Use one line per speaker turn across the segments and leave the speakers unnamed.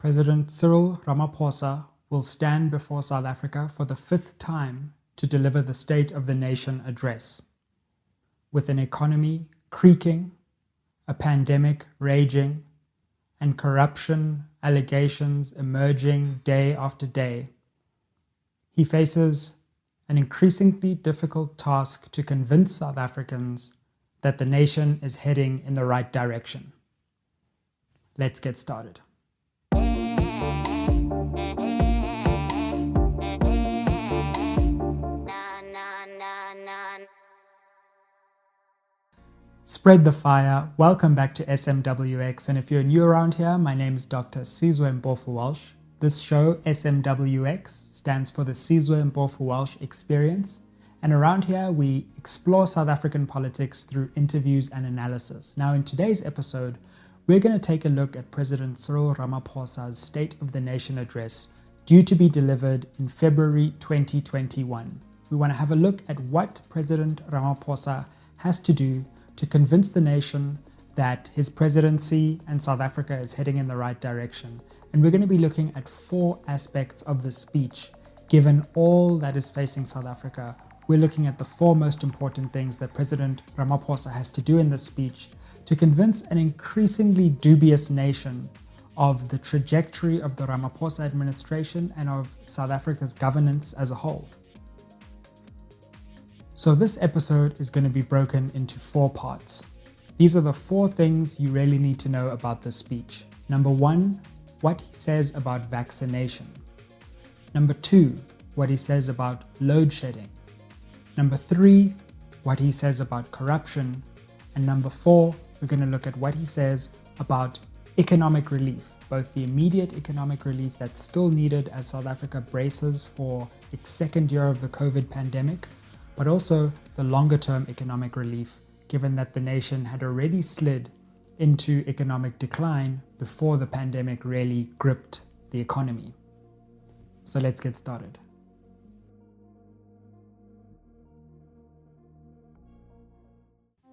President Cyril Ramaphosa will stand before South Africa for the fifth time to deliver the State of the Nation address. With an economy creaking, a pandemic raging, and corruption allegations emerging day after day, he faces an increasingly difficult task to convince South Africans that the nation is heading in the right direction. Let's get started. Spread the fire. Welcome back to SMWX, and if you're new around here, my name is Dr. Sizwe Mpofu-Walsh. This show, SMWX, stands for the Sizwe Mpofu-Walsh Xperience, and around here we explore South African politics through interviews and analysis. Now in today's episode, we're going to take a look at President Cyril Ramaphosa's State of the Nation address, due to be delivered in February 2021. We want to have a look at what President Ramaphosa has to do to convince the nation that his presidency and South Africa is heading in the right direction. And we're going to be looking at four aspects of the speech. Given all that is facing South Africa, we're looking at the four most important things that President Ramaphosa has to do in this speech to convince an increasingly dubious nation of the trajectory of the Ramaphosa administration and of South Africa's governance as a whole. So this episode is going to be broken into four parts. These are the four things you really need to know about this speech. Number one, what he says about vaccination. Number two, what he says about load shedding. Number three, what he says about corruption. And number four, we're going to look at what he says about economic relief, both the immediate economic relief that's still needed as South Africa braces for its second year of the COVID pandemic, but also the longer-term economic relief, given that the nation had already slid into economic decline before the pandemic really gripped the economy. So let's get started.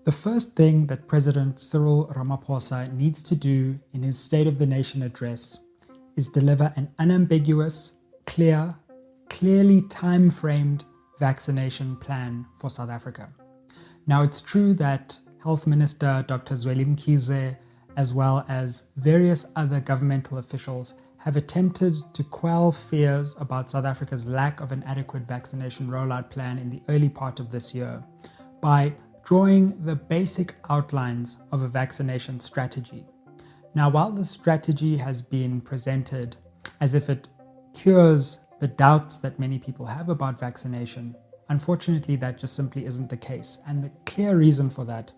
The first thing that President Cyril Ramaphosa needs to do in his State of the Nation address is deliver an unambiguous, clearly time-framed vaccination plan for South Africa. Now, it's true that Health Minister Dr. Zweli Mkhize, as well as various other governmental officials, have attempted to quell fears about South Africa's lack of an adequate vaccination rollout plan in the early part of this year by drawing the basic outlines of a vaccination strategy. Now, while the strategy has been presented as if it cures the doubts that many people have about vaccination, unfortunately that just simply isn't the case. And the clear reason for that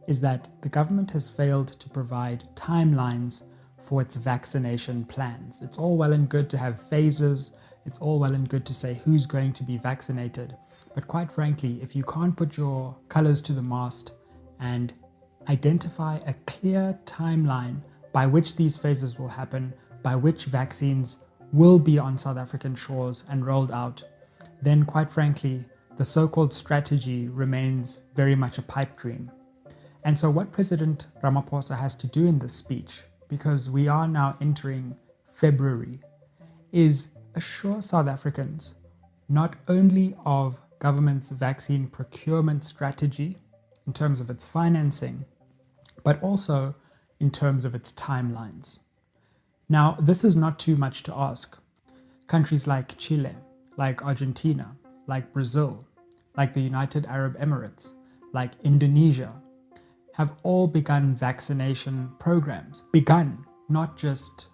is that the government has failed to provide timelines for its vaccination plans. It's all well and good to have phases, it's all well and good to say who's going to be vaccinated, but quite frankly, if you can't put your colors to the mast and identify a clear timeline by which these phases will happen, by which vaccines will be on South African shores and rolled out, then quite frankly, the so-called strategy remains very much a pipe dream. And so what President Ramaphosa has to do in this speech, because we are now entering February, is assure South Africans not only of government's vaccine procurement strategy in terms of its financing, but also in terms of its timelines. Now, this is not too much to ask. Countries like Chile, like Argentina, like Brazil, like the United Arab Emirates, like Indonesia, have all begun vaccination programs. Begun, not just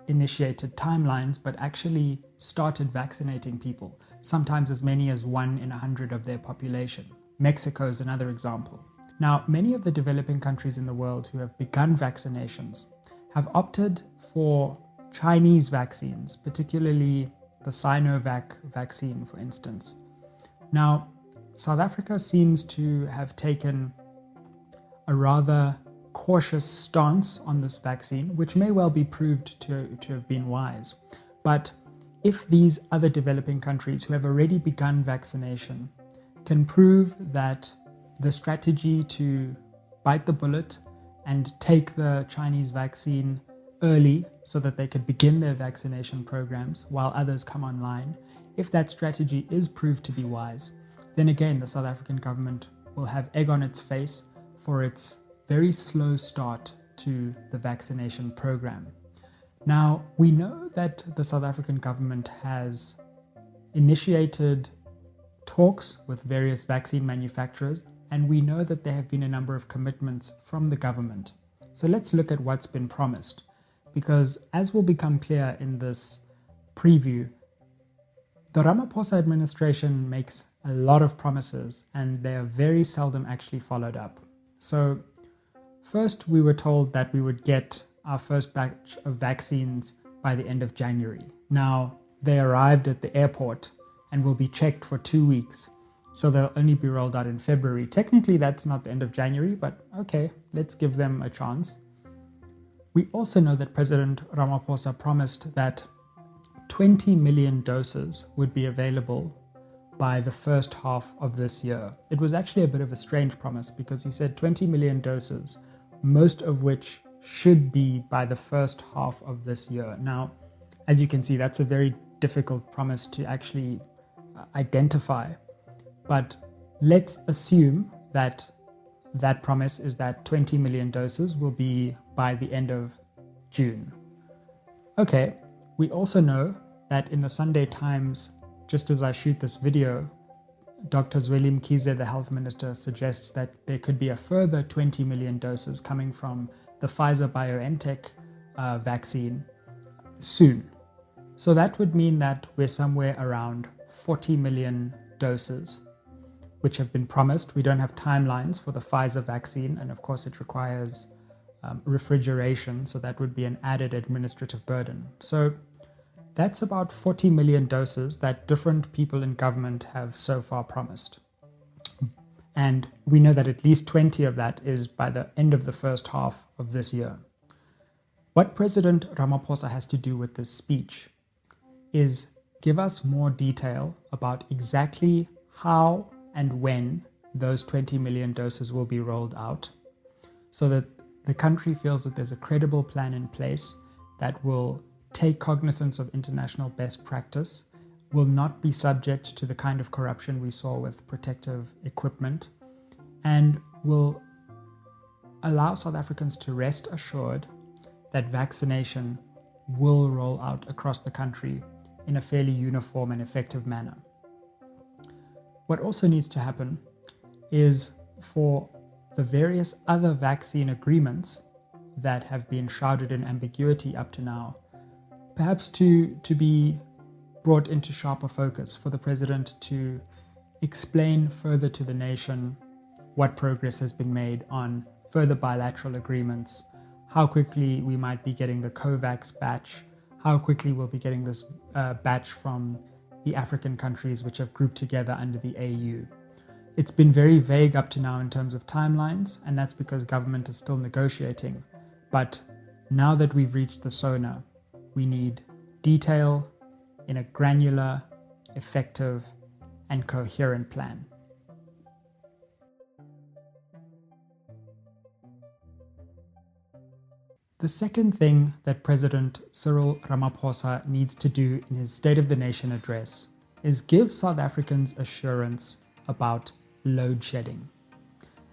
initiated timelines, but actually started vaccinating people, sometimes as many as 1 in 100 of their population. Mexico is another example. Now, many of the developing countries in the world who have begun vaccinations have opted for Chinese vaccines, particularly the Sinovac vaccine, for instance. Now, South Africa seems to have taken a rather cautious stance on this vaccine, which may well be proved to have been wise. But if these other developing countries who have already begun vaccination can prove that the strategy to bite the bullet and take the Chinese vaccine early so that they could begin their vaccination programs while others come online, if that strategy is proved to be wise, then again, the South African government will have egg on its face for its very slow start to the vaccination program. Now, we know that the South African government has initiated talks with various vaccine manufacturers, and we know that there have been a number of commitments from the government. So let's look at what's been promised, because as will become clear in this preview, the Ramaphosa administration makes a lot of promises and they are very seldom actually followed up. So first, we were told that we would get our first batch of vaccines by the end of January. Now, they arrived at the airport and will be checked for 2 weeks. So they'll only be rolled out in February. Technically, that's not the end of January, but okay, let's give them a chance. We also know that President Ramaphosa promised that 20 million doses would be available by the first half of this year. It was actually a bit of a strange promise because he said 20 million doses, most of which should be by the first half of this year. Now, as you can see, that's a very difficult promise to actually identify. But let's assume that that promise is that 20 million doses will be by the end of June. Okay, we also know that in the Sunday Times, just as I shoot this video, Dr. Zweli Mkhize, the health minister, suggests that there could be a further 20 million doses coming from the Pfizer-BioNTech vaccine soon. So that would mean that we're somewhere around 40 million doses, which have been promised. We don't have timelines for the Pfizer vaccine, and of course it requires refrigeration, so that would be an added administrative burden. So that's about 40 million doses that different people in government have so far promised. And we know that at least 20 of that is by the end of the first half of this year. What President Ramaphosa has to do with this speech is give us more detail about exactly how and when those 20 million doses will be rolled out, so that the country feels that there's a credible plan in place that will take cognizance of international best practice, will not be subject to the kind of corruption we saw with protective equipment, and will allow South Africans to rest assured that vaccination will roll out across the country in a fairly uniform and effective manner. What also needs to happen is for the various other vaccine agreements that have been shrouded in ambiguity up to now, perhaps to be brought into sharper focus, for the president to explain further to the nation what progress has been made on further bilateral agreements, how quickly we might be getting the COVAX batch, how quickly we'll be getting this batch from the African countries which have grouped together under the AU. It's been very vague up to now in terms of timelines, and that's because government is still negotiating. But now that we've reached the SONA, we need detail in a granular, effective, and coherent plan. The second thing that President Cyril Ramaphosa needs to do in his State of the Nation address is give South Africans assurance about load shedding.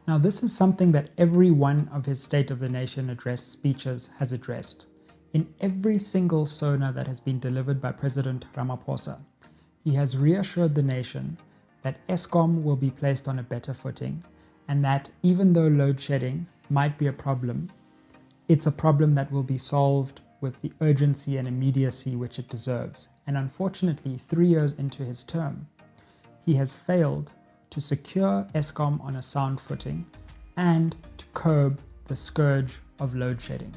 Now, this is something that every one of his State of the Nation address speeches has addressed. In every single SONA that has been delivered by President Ramaphosa, he has reassured the nation that Eskom will be placed on a better footing, and that even though load shedding might be a problem, it's a problem that will be solved with the urgency and immediacy which it deserves. And unfortunately, 3 years into his term, he has failed to secure Eskom on a sound footing and to curb the scourge of load shedding.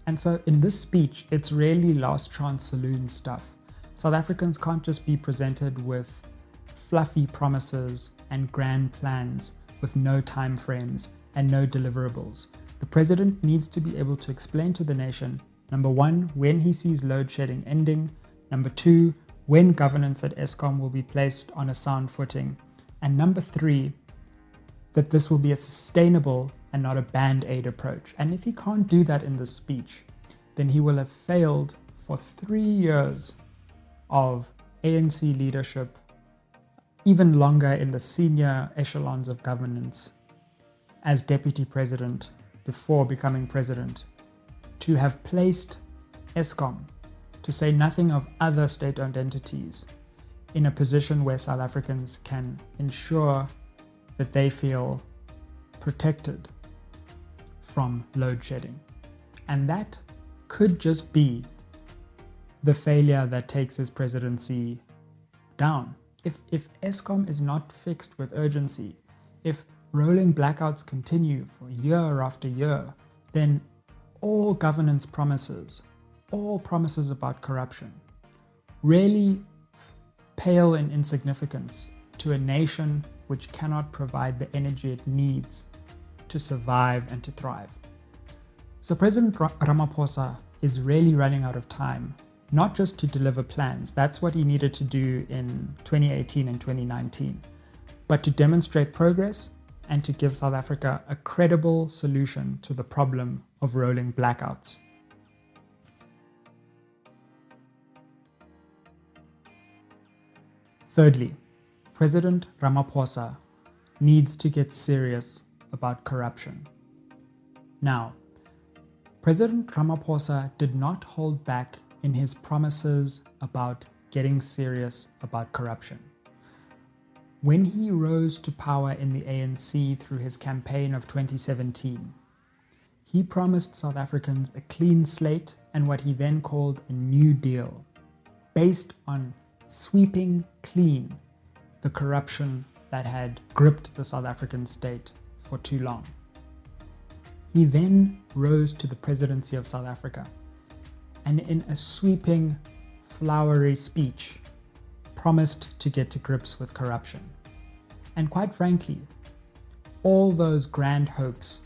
And so in this speech, it's really last chance saloon stuff. South Africans can't just be presented with fluffy promises and grand plans with no timeframes and no deliverables. The president needs to be able to explain to the nation, number one, when he sees load shedding ending, number two, when governance at Eskom will be placed on a sound footing, and number three, that this will be a sustainable and not a band-aid approach. And if he can't do that in this speech, then he will have failed for 3 years of ANC leadership, even longer in the senior echelons of governance as deputy president before becoming president, to have placed Eskom, to say nothing of other state-owned entities, in a position where South Africans can ensure that they feel protected from load shedding. And that could just be the failure that takes his presidency down. If Eskom is not fixed with urgency, if rolling blackouts continue for year after year, then all governance promises, all promises about corruption, really pale in insignificance to a nation which cannot provide the energy it needs to survive and to thrive. So President Ramaphosa is really running out of time, not just to deliver plans, that's what he needed to do in 2018 and 2019, but to demonstrate progress and to give South Africa a credible solution to the problem of rolling blackouts. Thirdly, President Ramaphosa needs to get serious about corruption. Now, President Ramaphosa did not hold back in his promises about getting serious about corruption. When he rose to power in the ANC through his campaign of 2017, he promised South Africans a clean slate and what he then called a new deal, based on sweeping clean the corruption that had gripped the South African state for too long. He then rose to the presidency of South Africa, and in a sweeping, flowery speech, promised to get to grips with corruption. And quite frankly, all those grand hopes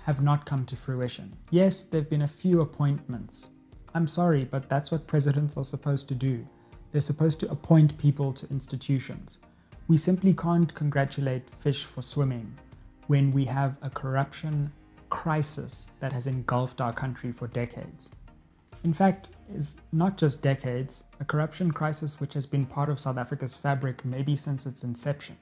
have not come to fruition. Yes, there have been a few appointments. I'm sorry, but that's what presidents are supposed to do. They're supposed to appoint people to institutions. We simply can't congratulate fish for swimming when we have a corruption crisis that has engulfed our country for decades. In fact, is not just decades, a corruption crisis which has been part of South Africa's fabric maybe since its inception.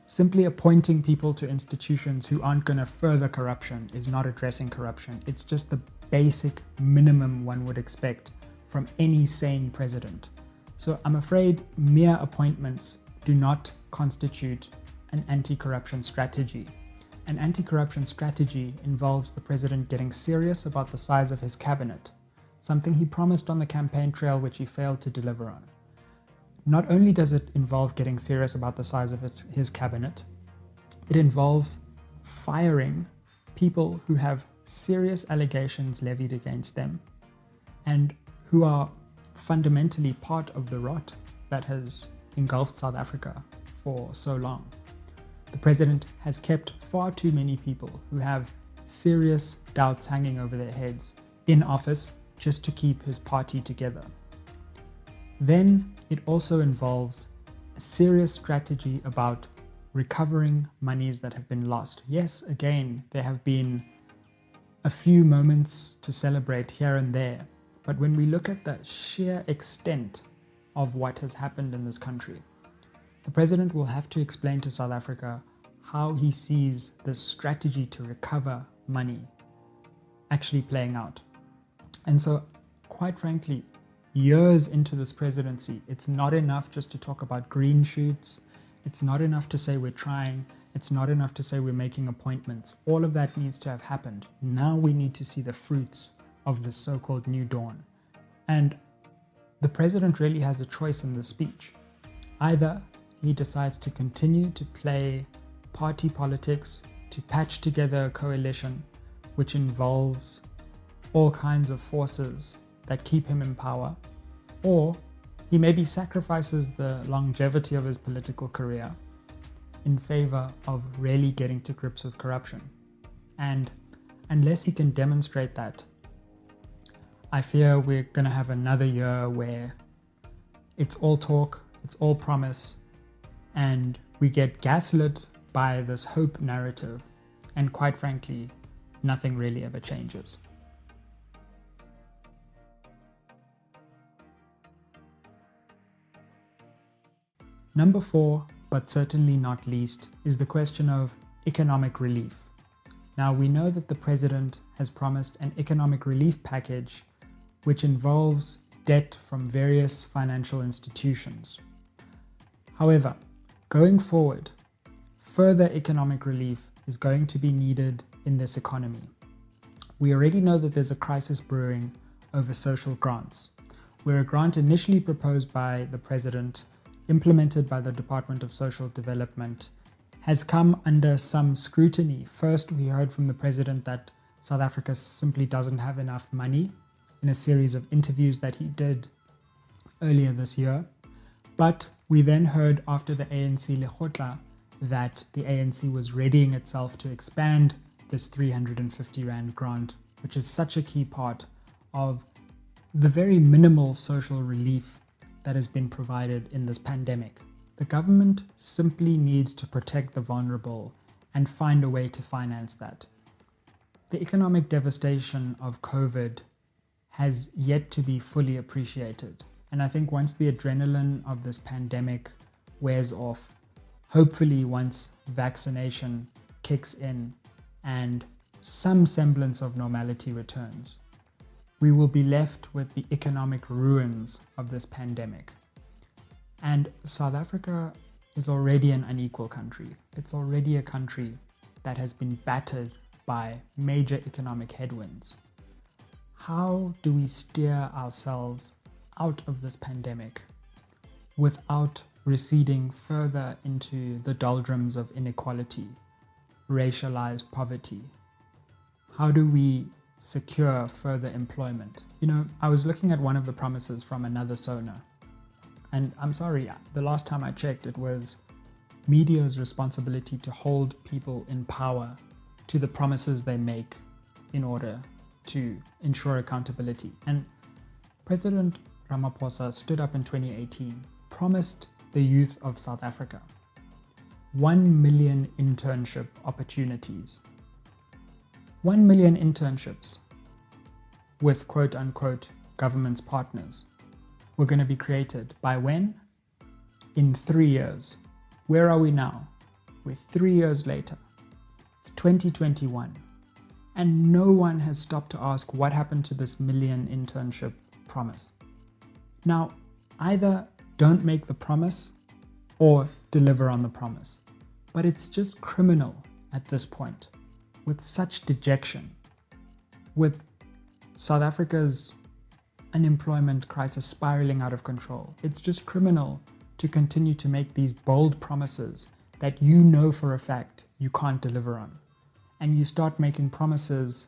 Simply appointing people to institutions who aren't going to further corruption is not addressing corruption. It's just the basic minimum one would expect from any sane president. So I'm afraid mere appointments do not constitute an anti-corruption strategy. An anti-corruption strategy involves the president getting serious about the size of his cabinet, something he promised on the campaign trail which he failed to deliver on. Not only does it involve getting serious about the size of his cabinet, it involves firing people who have serious allegations levied against them and who are fundamentally part of the rot that has engulfed South Africa for so long. The president has kept far too many people who have serious doubts hanging over their heads in office just to keep his party together. Then it also involves a serious strategy about recovering monies that have been lost. Yes, again, there have been a few moments to celebrate here and there, but when we look at the sheer extent of what has happened in this country, the president will have to explain to South Africa how he sees this strategy to recover money actually playing out. And so, quite frankly, years into this presidency, it's not enough just to talk about green shoots. It's not enough to say we're trying. It's not enough to say we're making appointments. All of that needs to have happened. Now we need to see the fruits of this so-called new dawn. And the president really has a choice in this speech. Either he decides to continue to play party politics, to patch together a coalition which involves all kinds of forces that keep him in power, or he maybe sacrifices the longevity of his political career in favor of really getting to grips with corruption. And unless he can demonstrate that, I fear we're going to have another year where it's all talk, it's all promise, and we get gaslit by this hope narrative, and quite frankly, nothing really ever changes. Number 4, but certainly not least, is the question of economic relief. Now, we know that the president has promised an economic relief package which involves debt from various financial institutions. However, going forward, further economic relief is going to be needed in this economy. We already know that there's a crisis brewing over social grants, where a grant initially proposed by the president, implemented by the Department of Social Development, has come under some scrutiny. First, we heard from the president that South Africa simply doesn't have enough money in a series of interviews that he did earlier this year. But we then heard after the ANC Lekgotla that the ANC was readying itself to expand this 350 Rand grant, which is such a key part of the very minimal social relief that has been provided in this pandemic. The government simply needs to protect the vulnerable and find a way to finance that. The economic devastation of COVID has yet to be fully appreciated. And I think once the adrenaline of this pandemic wears off, hopefully once vaccination kicks in and some semblance of normality returns, we will be left with the economic ruins of this pandemic. And South Africa is already an unequal country. It's already a country that has been battered by major economic headwinds. How do we steer ourselves out of this pandemic without receding further into the doldrums of inequality, racialized poverty? How do we secure further employment? I was looking at one of the promises from another SONA, and I'm sorry, the last time I checked, it was media's responsibility to hold people in power to the promises they make in order to ensure accountability. And President Ramaphosa stood up in 2018, promised the youth of South Africa 1 million internship opportunities. 1 million internships with quote unquote government's partners were going to be created by when? In 3 years. Where are we now? We're 3 years later. It's 2021. And no one has stopped to ask what happened to this million internship promise. Now, either don't make the promise or deliver on the promise. But it's just criminal at this point, with such dejection, with South Africa's unemployment crisis spiraling out of control. It's just criminal to continue to make these bold promises that you know for a fact you can't deliver on. And you start making promises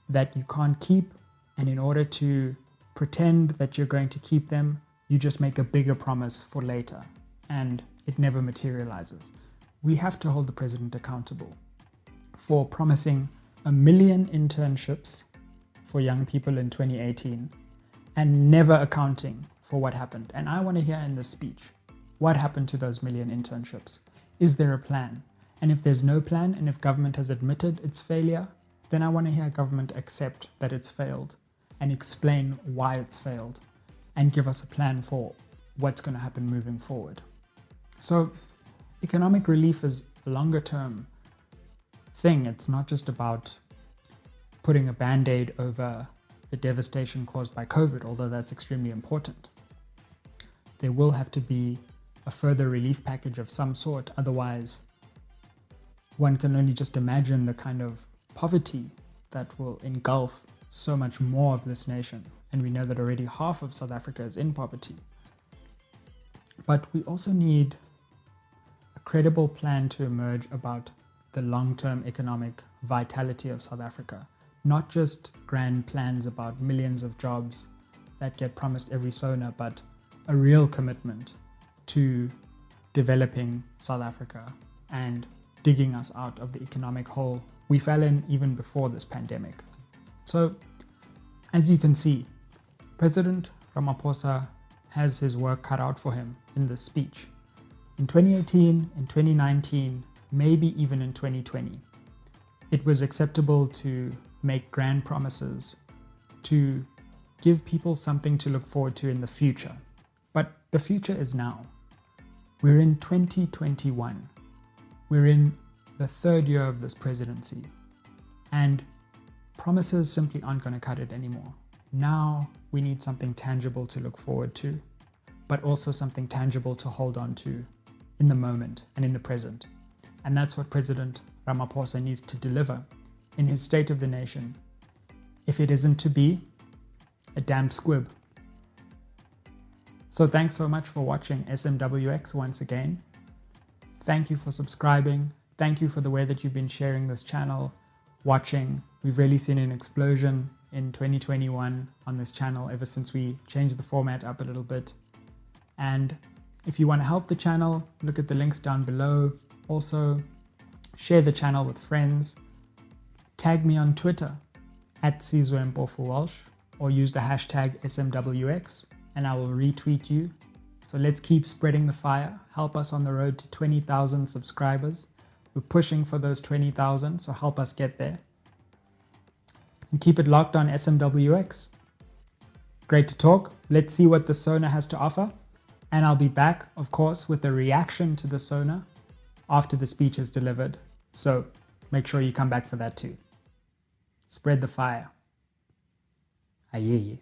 that you can't keep, and in order to pretend that you're going to keep them, you just make a bigger promise for later, and it never materializes. We have to hold the president accountable for promising 1 million internships for young people in 2018 and never accounting for what happened. And I want to hear in this speech, what happened to those million internships? Is there a plan? And if there's no plan, and if government has admitted its failure, then I want to hear government accept that it's failed and explain why it's failed and give us a plan for what's going to happen moving forward. So economic relief is a longer term thing. It's not just about putting a band-aid over the devastation caused by COVID, although that's extremely important. There will have to be a further relief package of some sort. Otherwise, one can only just imagine the kind of poverty that will engulf so much more of this nation. And we know that already half of South Africa is in poverty. But we also need a credible plan to emerge about the long-term economic vitality of South Africa. Not just grand plans about millions of jobs that get promised every SONA, but a real commitment to developing South Africa and digging us out of the economic hole we fell in even before this pandemic. So, as you can see, President Ramaphosa has his work cut out for him in this speech. In 2018, in 2019, maybe even in 2020, it was acceptable to make grand promises, to give people something to look forward to in the future. But the future is now. We're in 2021. We're in the third year of this presidency, and promises simply aren't going to cut it anymore. Now we need something tangible to look forward to, but also something tangible to hold on to in the moment and in the present. And that's what President Ramaphosa needs to deliver in his State of the Nation. If it isn't to be, a damn squib. So thanks so much for watching SMWX once again. Thank you for subscribing. Thank you for the way that you've been sharing this channel, watching. We've really seen an explosion in 2021 on this channel ever since we changed the format up a little bit. And if you want to help the channel, look at the links down below. Also, share the channel with friends. Tag me on Twitter at Sizwe Mpofu-Walsh, or use the hashtag SMWX and I will retweet you. So let's keep spreading the fire. Help us on the road to 20,000 subscribers. We're pushing for those 20,000, so help us get there. And keep it locked on SMWX. Great to talk. Let's see what the SONA has to offer. And I'll be back, of course, with a reaction to the SONA after the speech is delivered. So make sure you come back for that too. Spread the fire. Aye.